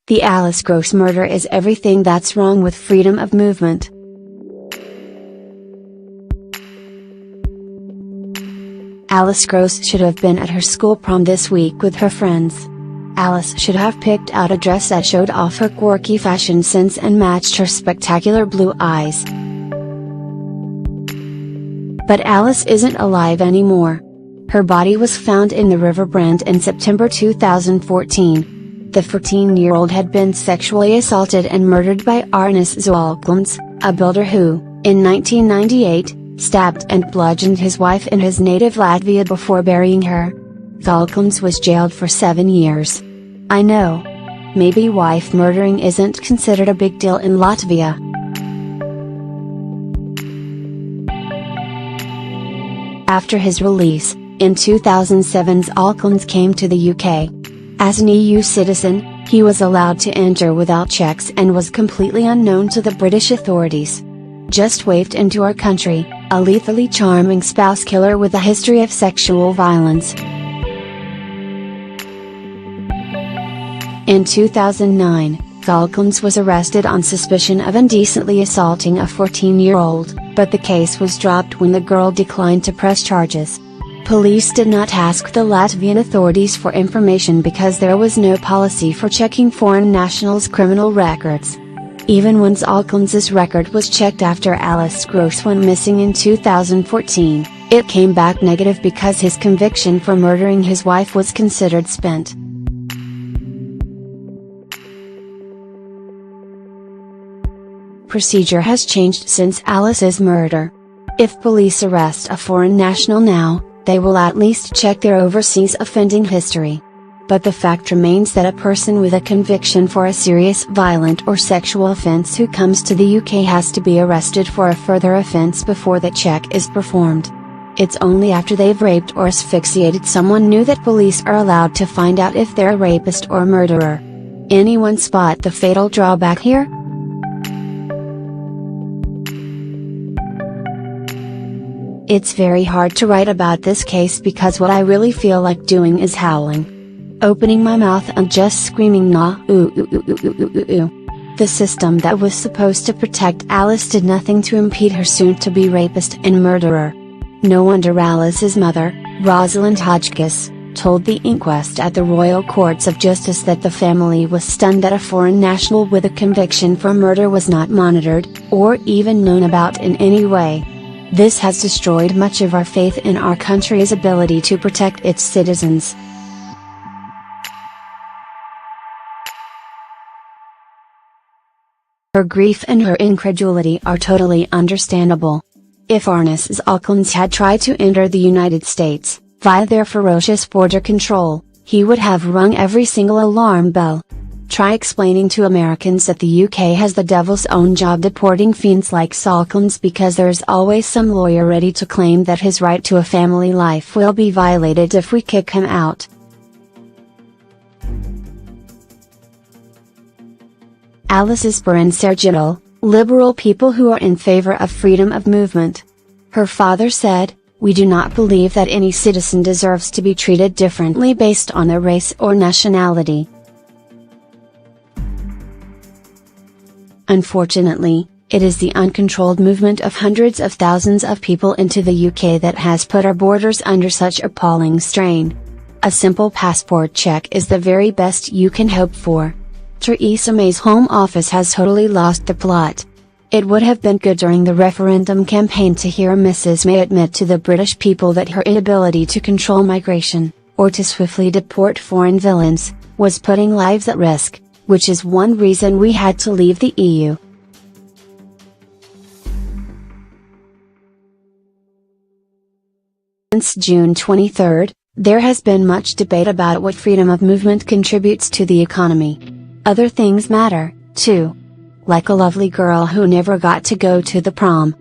The Alice Gross murder is everything that's wrong with freedom of movement. Alice Gross should have been at her school prom this week with her friends. Alice should have picked out a dress that showed off her quirky fashion sense and matched her spectacular blue eyes. But Alice isn't alive anymore. Her body was found in the River Brant in September 2014. The 14-year-old had been sexually assaulted and murdered by Arnis Zalkums, a builder who, in 1998, stabbed and bludgeoned his wife in his native Latvia before burying her. Zalkums was jailed for 7 years. I know. Maybe wife murdering isn't considered a big deal in Latvia. After his release, in 2007 Zalkums came to the UK. As an EU citizen, he was allowed to enter without checks and was completely unknown to the British authorities. Just waved into our country, a lethally charming spouse killer with a history of sexual violence. In 2009, Zalkums was arrested on suspicion of indecently assaulting a 14-year-old, but the case was dropped when the girl declined to press charges. Police did not ask the Latvian authorities for information because there was no policy for checking foreign nationals' criminal records. Even when Zalkums' record was checked after Alice Gross went missing in 2014, it came back negative because his conviction for murdering his wife was considered spent. Procedure has changed since Alice's murder. If police arrest a foreign national now, they will at least check their overseas offending history. But the fact remains that a person with a conviction for a serious violent or sexual offense who comes to the UK has to be arrested for a further offense before the check is performed. It's only after they've raped or asphyxiated someone new that police are allowed to find out if they're a rapist or murderer. Anyone spot the fatal drawback here? It's very hard to write about this case because what I really feel like doing is howling. Opening my mouth and just screaming nah ooh ooh ooh ooh ooh ooh ooh. The system that was supposed to protect Alice did nothing to impede her soon-to-be rapist and murderer. No wonder Alice's mother, Rosalind Hodgkiss, told the inquest at the Royal Courts of Justice that the family was stunned that a foreign national with a conviction for murder was not monitored, or even known about in any way. This has destroyed much of our faith in our country's ability to protect its citizens. Her grief and her incredulity are totally understandable. If Arnis Zalkums had tried to enter the United States, via their ferocious border control, he would have rung every single alarm bell. Try explaining to Americans that the UK has the devil's own job deporting fiends like Zalkums because there's always some lawyer ready to claim that his right to a family life will be violated if we kick him out. Alice's parents are Sergidal, liberal people who are in favor of freedom of movement. Her father said, "We do not believe that any citizen deserves to be treated differently based on their race or nationality." Unfortunately, it is the uncontrolled movement of hundreds of thousands of people into the UK that has put our borders under such appalling strain. A simple passport check is the very best you can hope for. Theresa May's Home Office has totally lost the plot. It would have been good during the referendum campaign to hear Mrs. May admit to the British people that her inability to control migration, or to swiftly deport foreign villains, was putting lives at risk, which is one reason we had to leave the EU. Since June 23, there has been much debate about what freedom of movement contributes to the economy. Other things matter, too. Like a lovely girl who never got to go to the prom,